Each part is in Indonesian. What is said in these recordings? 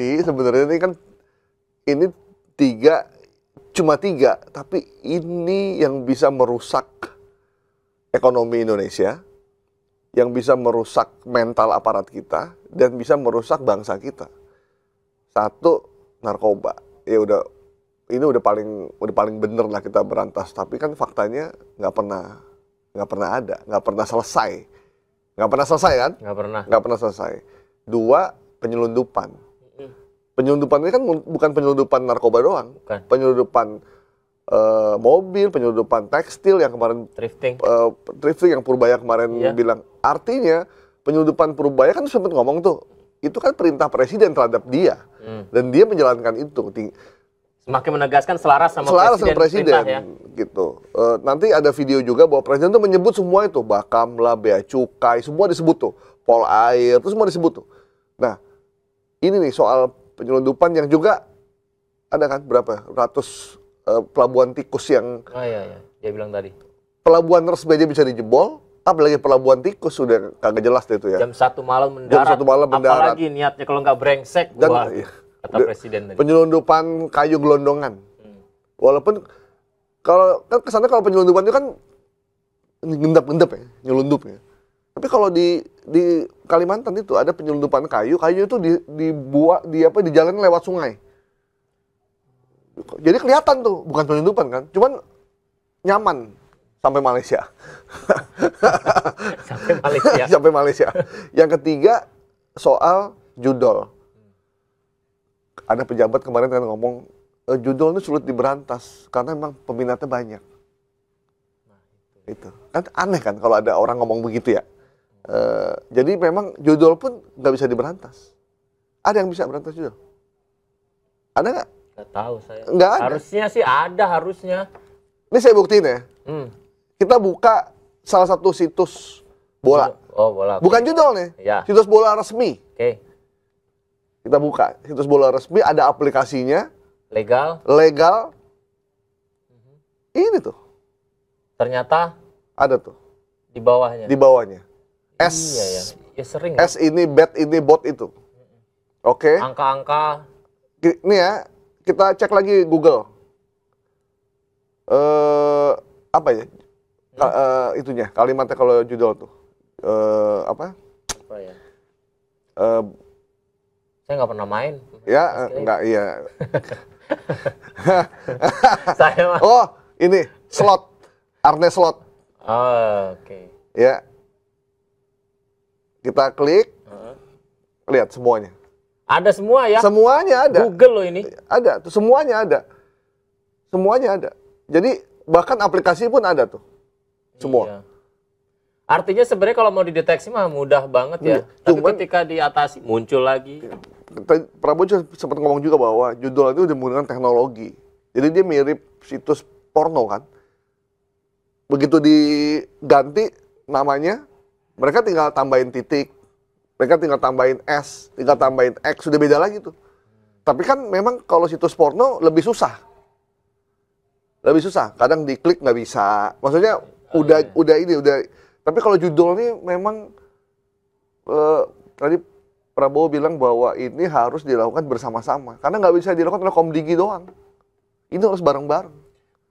Jadi sebenarnya ini cuma tiga, tapi ini yang bisa merusak ekonomi Indonesia, yang bisa merusak mental aparat kita, dan bisa merusak bangsa kita. Satu, narkoba. Ya ini udah paling bener lah kita berantas. Tapi kan faktanya nggak pernah selesai. Nggak pernah selesai kan? Nggak pernah selesai. Dua, penyelundupan. Penyelundupan ini kan bukan penyelundupan narkoba doang. Bukan. Penyelundupan mobil, penyelundupan tekstil yang kemarin thrifting yang Purbaya kemarin bilang. Artinya penyelundupan Purbaya kan sempat ngomong tuh, itu kan perintah presiden terhadap dia dan dia menjalankan itu. Semakin menegaskan selaras sama presiden ya. Gitu. Nanti ada video juga bahwa presiden tuh menyebut semua itu, Bakamla, Bea Cukai, semua disebut tuh, Pol Air, itu semua disebut tuh. Nah, ini nih soal penyelundupan yang juga ada kan berapa ratus pelabuhan tikus yang dia bilang tadi. Pelabuhan resmi aja bisa dijebol, apalagi pelabuhan tikus sudah kagak jelas deh itu ya. Jam 1 malam mendarat. Apalagi niatnya kalau nggak brengsek. Dan, kata presiden tadi. Penyelundupan kayu gelondongan. Walaupun kalau kan kesannya kalau penyelundupan itu kan gendap-gendap ya, nyelundup ya. Tapi kalau di Kalimantan itu ada penyelundupan kayu itu dibuat di jalan lewat sungai. Jadi kelihatan tuh, bukan penyelundupan kan, cuman nyaman sampai Malaysia. Sampai Malaysia. Yang ketiga soal judol. Ada pejabat kemarin kan ngomong judol itu sulit diberantas karena memang peminatnya banyak. Itu kan aneh kan kalau ada orang ngomong begitu ya. Jadi memang judol pun nggak bisa diberantas. Ada yang bisa berantas judol? Ada nggak? Nggak tahu saya. Nggak ada. Harusnya sih ada, harusnya. Ini saya buktiin ya. Kita buka salah satu situs bola. Oh, bola. Bukan judol nih. Ya. Situs bola resmi. Oke. Kita buka situs bola resmi, ada aplikasinya. Legal. Ini tuh. Ternyata ada tuh. Di bawahnya. S. Iya ya. Ya sering. S ini, bet ini, bot itu. Oke. Angka-angka. Ini ya, kita cek lagi Google. Apa ya? Itunya, kalimatnya kalau judul tuh. Apa ya? Saya nggak pernah main. Ya, enggak, iya. Saya mah. Oh, ini, slot. Arnes slot. Oh, oke. Ya. Kita klik. Lihat semuanya. Ada semua ya? Semuanya ada. Google loh ini. Ada, tuh semuanya ada. Semuanya ada. Jadi bahkan aplikasi pun ada tuh. Semua. Iya. Artinya sebenarnya kalau mau dideteksi mah mudah banget ya. Tapi ketika diatasi muncul lagi. Prabowo sempat ngomong juga bahwa judul itu udah menggunakan teknologi. Jadi dia mirip situs porno kan. Begitu diganti namanya, mereka tinggal tambahin titik. Mereka tinggal tambahin S, tinggal tambahin X, sudah beda lagi tuh. Tapi kan memang kalau situs porno lebih susah. Lebih susah, kadang diklik nggak bisa. Maksudnya udah. Tapi kalau judul ini memang tadi Prabowo bilang bahwa ini harus dilakukan bersama-sama. Karena nggak bisa dilakukan oleh Komdigi doang. Ini harus bareng-bareng.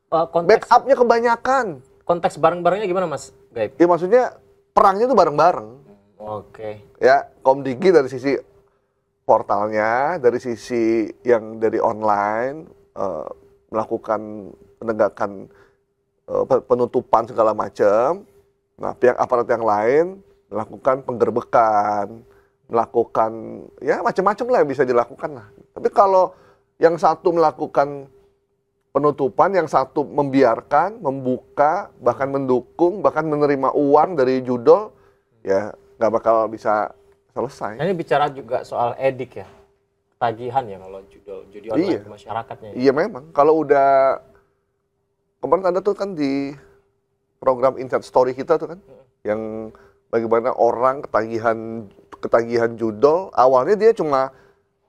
Backupnya kebanyakan. Konteks bareng-barengnya gimana Mas Gaib? Ya maksudnya perangnya itu bareng-bareng. Oke. Ya, Komdigi dari sisi portalnya, dari sisi yang dari online, melakukan penegakan penutupan segala macam. Nah, pihak aparat yang lain melakukan penggerbekan, melakukan ya macam-macam lah yang bisa dilakukan lah. Tapi kalau yang satu melakukan penutupan, yang satu membiarkan, membuka, bahkan mendukung, bahkan menerima uang dari judol, ya nggak bakal bisa selesai. Ini bicara juga soal edik ya, tagihan ya kalau judi online ke masyarakatnya. Iya memang, kalau udah kemarin ada tuh kan di program Inside Story kita tuh kan, yang bagaimana orang ketagihan judol, awalnya dia cuma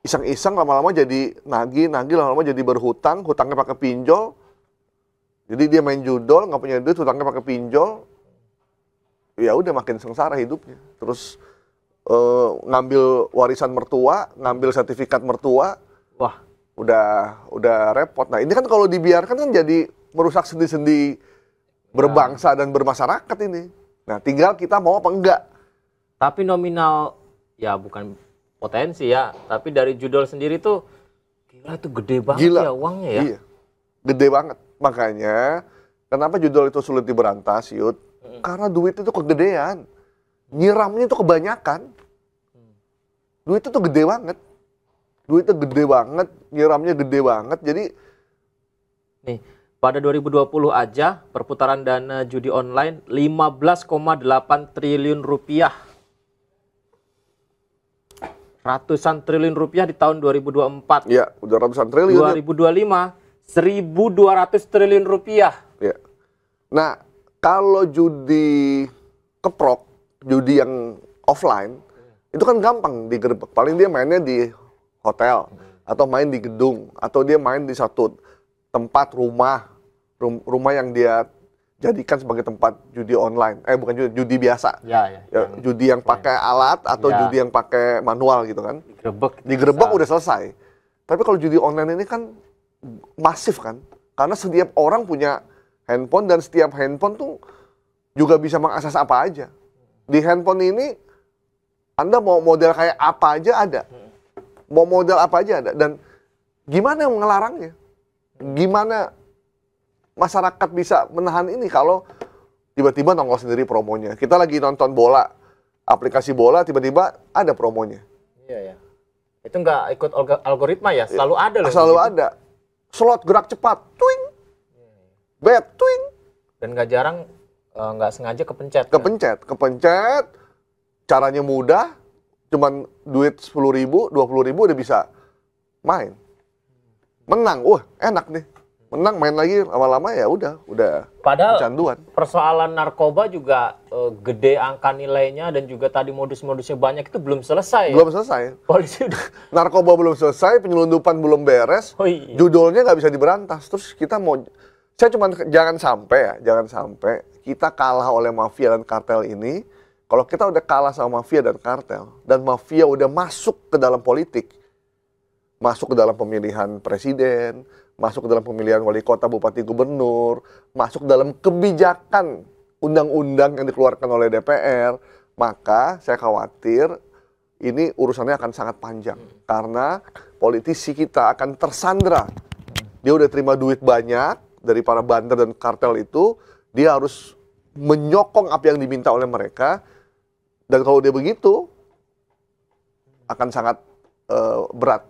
iseng-iseng, lama-lama jadi nagih, lama-lama jadi berhutang, hutangnya pakai pinjol. Jadi dia main judol, nggak punya duit, hutangnya pakai pinjol. Ya udah makin sengsara hidupnya. Terus ngambil warisan mertua, ngambil sertifikat mertua. Wah, udah repot. Nah, ini kan kalau dibiarkan kan jadi merusak sendi-sendi berbangsa dan bermasyarakat ini. Nah, tinggal kita mau apa enggak. Tapi nominal, ya bukan potensi ya, tapi dari judul sendiri tuh, gila itu gede banget ya uangnya ya. Iya, gede banget. Makanya, kenapa judul itu sulit diberantas, Yud? Karena duit itu kegedean. Nyiramnya itu kebanyakan. Duit itu gede banget. Duitnya gede banget, nyiramnya gede banget. Jadi, nih, pada 2020 aja, perputaran dana judi online 15,8 triliun rupiah. Ratusan triliun rupiah di tahun 2024. ya udah ratusan triliun. 2025, 1.200 triliun rupiah. Ya. Nah, kalau judi keprok, judi yang offline, itu kan gampang digerebek. Paling dia mainnya di hotel, atau main di gedung, atau dia main di satu tempat rumah yang dia jadikan sebagai tempat judi online. Bukan judi biasa. Ya, judi yang pakai alat atau judi yang pakai manual gitu kan. Digerebek udah selesai. Tapi kalau judi online ini kan masif kan. Karena setiap orang punya handphone dan setiap handphone tuh juga bisa mengakses apa aja. Di handphone ini Anda mau model kayak apa aja ada. Mau model apa aja ada. Dan gimana yang ngelarangnya? Gimana masyarakat bisa menahan ini kalau tiba-tiba nongol sendiri promonya? Kita lagi nonton bola, aplikasi bola, tiba-tiba ada promonya. Iya. Itu nggak ikut algoritma ya? Selalu ada loh. Selalu ada. Slot gerak cepat, twing. Bet, twing. Dan nggak jarang nggak sengaja kepencet. Kepencet. Caranya mudah. Cuman duit 10.000, 20.000 udah bisa main. Menang, wah enak nih. Menang, main lagi, lama-lama ya udah Padahal kecanduan. Persoalan narkoba juga gede angka nilainya dan juga tadi modus-modusnya banyak itu belum selesai. Belum selesai. Polisi udah... Narkoba belum selesai, penyelundupan belum beres, judulnya nggak bisa diberantas. Terus kita mau, saya cuma jangan sampai kita kalah oleh mafia dan kartel ini. Kalau kita udah kalah sama mafia dan kartel, dan mafia udah masuk ke dalam politik, masuk ke dalam pemilihan presiden, masuk ke dalam pemilihan wali kota, bupati, gubernur, masuk dalam kebijakan undang-undang yang dikeluarkan oleh DPR, maka saya khawatir ini urusannya akan sangat panjang. Karena politisi kita akan tersandra. Dia udah terima duit banyak dari para bandar dan kartel itu, dia harus menyokong apa yang diminta oleh mereka. Dan kalau dia begitu, akan sangat berat.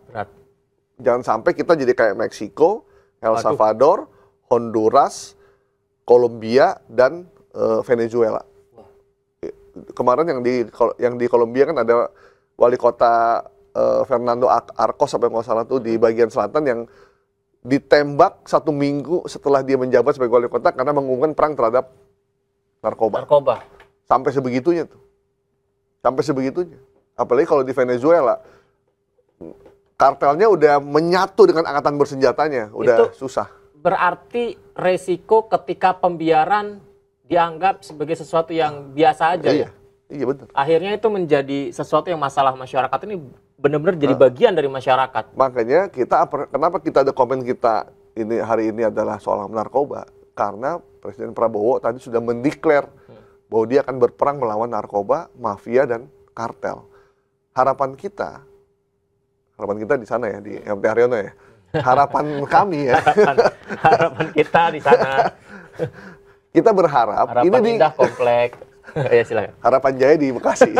Jangan sampai kita jadi kayak Meksiko, El Salvador, Honduras, Kolombia, dan Venezuela. Kemarin yang di Kolombia kan ada wali kota Fernando Arcos, apa yang nggak salah tuh, di bagian selatan yang ditembak 1 minggu setelah dia menjabat sebagai wali kota karena mengumumkan perang terhadap narkoba. Sampai sebegitunya tuh. Sampai sebegitunya. Apalagi kalau di Venezuela, kartelnya udah menyatu dengan angkatan bersenjatanya, udah itu susah. Berarti resiko ketika pembiaran dianggap sebagai sesuatu yang biasa aja ya? Iya betul. Akhirnya itu menjadi sesuatu yang masalah masyarakat ini benar-benar jadi bagian dari masyarakat. Makanya kenapa kita ada komen kita ini hari ini adalah soal narkoba? Karena Presiden Prabowo tadi sudah mendeklar bahwa dia akan berperang melawan narkoba, mafia, dan kartel. Harapan kita di sana ya, di MT Haryono ya. Harapan kami ya. Harapan kita di sana. Kita berharap Harapan ini Indah Komplek. Ya silakan. Harapan Jaya di Bekasi.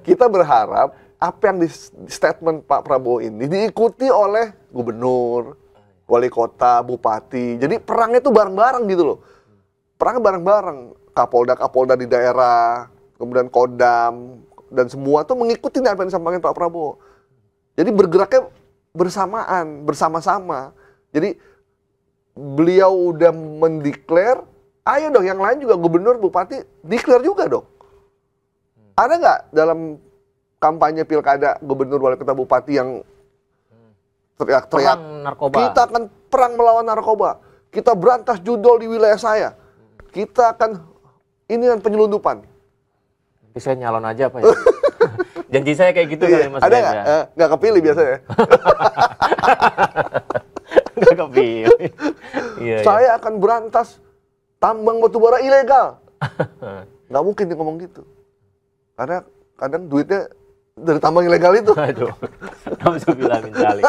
Kita berharap apa yang di statement Pak Prabowo ini diikuti oleh gubernur, wali kota, bupati. Jadi perangnya itu bareng-bareng gitu loh. Perangnya bareng-bareng. Kapolda di daerah, kemudian Kodam, dan semua tuh mengikuti apa yang disampaikan Pak Prabowo. Jadi bergeraknya bersamaan, bersama-sama. Jadi beliau udah mendeklar, ayo dong yang lain juga gubernur, bupati, deklar juga dong. Ada nggak dalam kampanye pilkada gubernur, wali kota, bupati yang teriak-teriak, kita akan perang melawan narkoba, kita berantas judol di wilayah saya, kita akan ini dan penyelundupan. Tapi saya nyalon aja Pak ya. Janji saya kayak gitu kali Mas Ada Reza. nggak kepilih biasanya. Nggak kepilih. Iya, Saya akan berantas tambang batubara ilegal. Nggak mungkin dia ngomong gitu. Karena kadang duitnya dari tambang ilegal itu. Aduh, Nauzubillah min dzalik.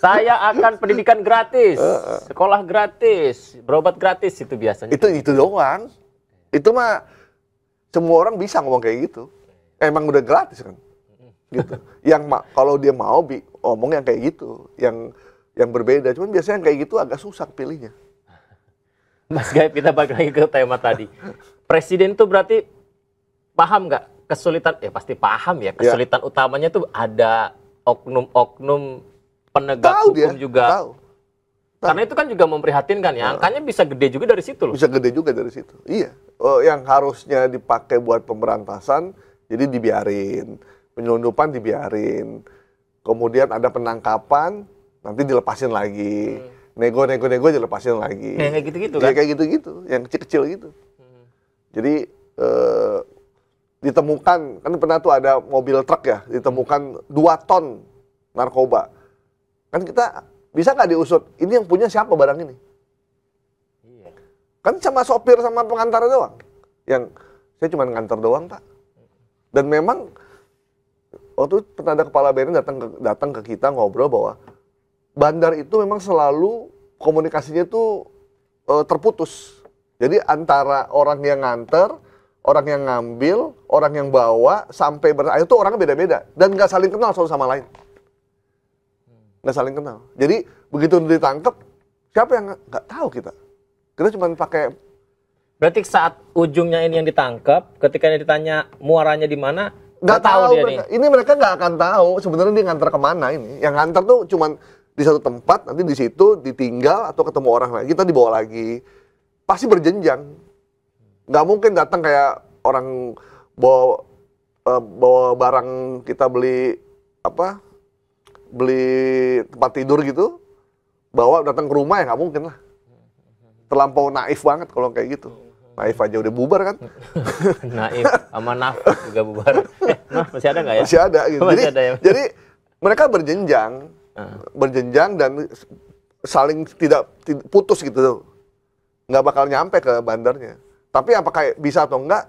Saya akan pendidikan gratis, sekolah gratis, berobat gratis itu biasanya. Itu doang. Itu mah semua orang bisa ngomong kayak gitu. Emang udah gratis kan. Gitu. Yang kalau dia mau ngomong yang kayak gitu, yang berbeda. Cuman biasanya yang kayak gitu agak susah pilihnya. Mas Gaib, kita balik lagi ke tema tadi. Presiden tuh berarti paham nggak kesulitan? Ya pasti paham ya. Kesulitan utamanya tuh ada oknum-oknum penegak hukum juga. Tahu. Karena itu kan juga memprihatinkan ya. Angkanya bisa gede juga dari situ loh. Bisa gede juga dari situ. Iya. Yang harusnya dipakai buat pemberantasan, jadi dibiarin. Penyelundupan dibiarin. Kemudian ada penangkapan, nanti dilepasin lagi. Nego dilepasin lagi. Kayak gitu-gitu kan? Kayak gitu-gitu. Yang kecil-kecil gitu. Jadi ditemukan, kan pernah tuh ada mobil truk ya, ditemukan 2 ton narkoba. Kan kita bisa nggak diusut, ini yang punya siapa barang ini? Iya. Kan sama sopir sama pengantar doang. Yang saya cuma ngantar doang, Pak. Dan memang waktu pernah ada kepala BNN datang ke kita ngobrol bahwa bandar itu memang selalu komunikasinya tuh terputus. Jadi antara orang yang nganter, orang yang ngambil, orang yang bawa, sampai berakhir itu orangnya beda-beda. Dan nggak saling kenal satu sama lain. Nggak saling kenal. Jadi begitu ditangkap, siapa yang nggak tahu kita. Kita cuma pakai. Berarti saat ujungnya ini yang ditangkap, ketika ditanya muaranya di mana, Nggak tahu dia mereka. nih. Ini mereka nggak akan tahu sebenarnya dia nganter kemana ini. Yang nganter tuh cuma di satu tempat, nanti di situ ditinggal atau ketemu orang lagi, kita dibawa lagi. Pasti berjenjang. Nggak mungkin datang kayak orang bawa barang kita beli tempat tidur gitu, bawa datang ke rumah ya nggak mungkin lah. Terlampau naif banget kalau kayak gitu. Naif aja udah bubar kan. Naif sama Naf juga bubar. Naf masih ada nggak ya? Masih ada gitu. Masih ada ya? Jadi mereka berjenjang dan saling tidak putus gitu. Nggak bakal nyampe ke bandarnya. Tapi apakah bisa atau enggak?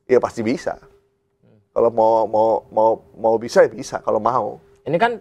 Ya pasti bisa. Kalau mau bisa ya bisa kalau mau. Ini kan